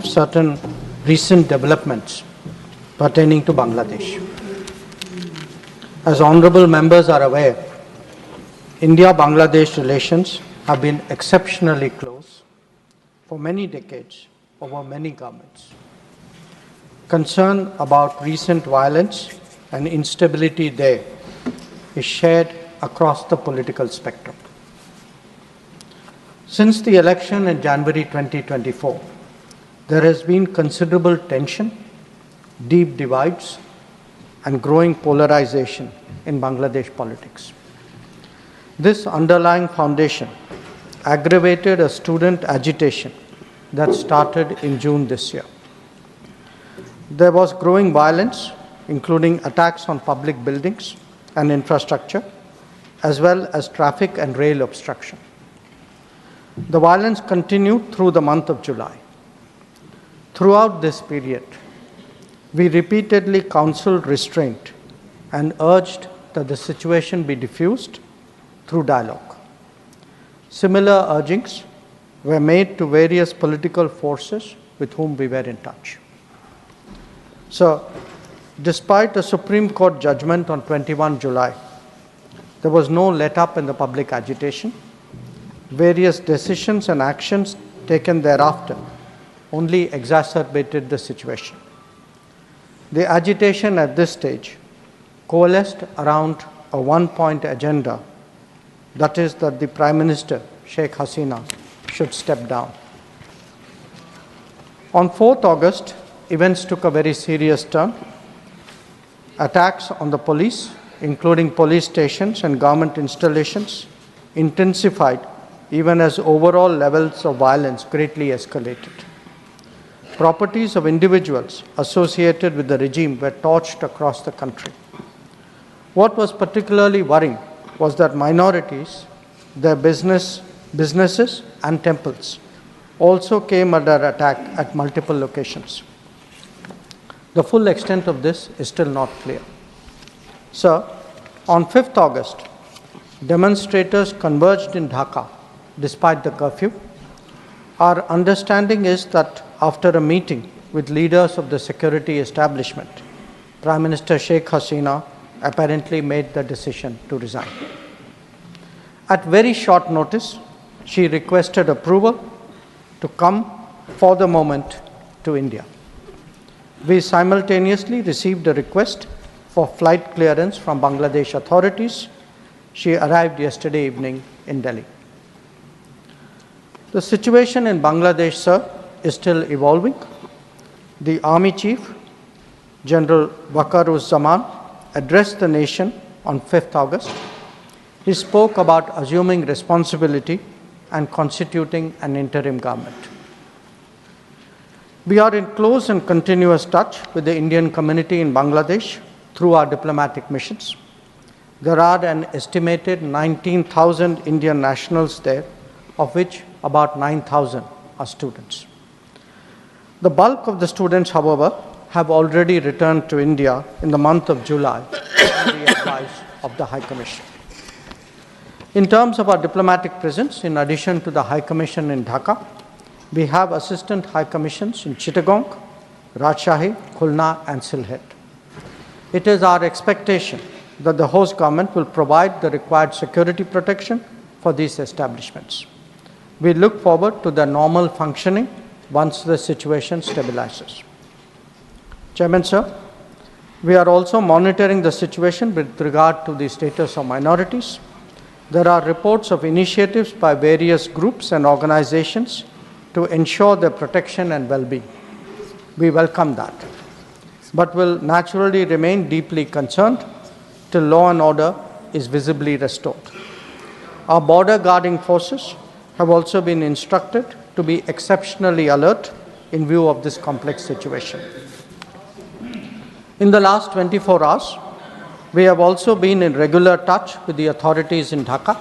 of certain recent developments pertaining to Bangladesh. As honorable members are aware, India-Bangladesh relations have been exceptionally close for many decades over many governments. Concern about recent violence and instability there is shared across the political spectrum. Since the election in January 2024, there has been considerable tension, deep divides, and growing polarization in Bangladesh politics. This underlying foundation aggravated a student agitation that started in June this year. There was growing violence, including attacks on public buildings and infrastructure, as well as traffic and rail obstruction. The violence continued through the month of July. Throughout this period, we repeatedly counseled restraint and urged that the situation be diffused through dialogue. Similar urgings were made to various political forces with whom we were in touch. So, despite a Supreme Court judgment on 21 July, there was no let-up in the public agitation. Various decisions and actions taken thereafter only exacerbated the situation. The agitation at this stage coalesced around a one-point agenda, that is that the Prime Minister Sheikh Hasina should step down. On 4th August, events took a very serious turn. Attacks on the police, including police stations and government installations, intensified even as overall levels of violence greatly escalated. Properties of individuals associated with the regime were torched across the country. What was particularly worrying was that minorities, their businesses and temples also came under attack at multiple locations. The full extent of this is still not clear. So, on 5th August, demonstrators converged in Dhaka despite the curfew. Our understanding is that after a meeting with leaders of the security establishment, Prime Minister Sheikh Hasina apparently made the decision to resign. At very short notice, she requested approval to come for the moment to India. We simultaneously received a request for flight clearance from Bangladesh authorities. She arrived yesterday evening in Delhi. The situation in Bangladesh, sir, is still evolving. The Army Chief, General Waqar-uz-Zaman, addressed the nation on 5th August. He spoke about assuming responsibility and constituting an interim government. We are in close and continuous touch with the Indian community in Bangladesh through our diplomatic missions. There are an estimated 19,000 Indian nationals there, of which about 9,000 are students. The bulk of the students, however, have already returned to India in the month of July on the advice of the High Commission. In terms of our diplomatic presence, in addition to the High Commission in Dhaka, we have assistant High Commissions in Chittagong, Rajshahi, Khulna and Sylhet. It is our expectation that the host government will provide the required security protection for these establishments. We look forward to their normal functioning once the situation stabilizes. Chairman, sir, we are also monitoring the situation with regard to the status of minorities. There are reports of initiatives by various groups and organizations to ensure their protection and well-being. We welcome that, but will naturally remain deeply concerned till law and order is visibly restored. Our border guarding forces have also been instructed to be exceptionally alert in view of this complex situation. In the last 24 hours, we have also been in regular touch with the authorities in Dhaka.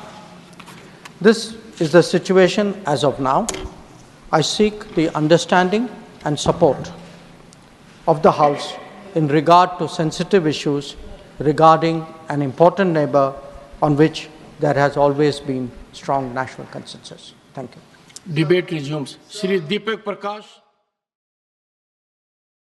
This is the situation as of now. I seek the understanding and support of the House in regard to sensitive issues regarding an important neighbor on which there has always been strong national consensus. Thank you. Debate resumes. Shri Deepak Prakash.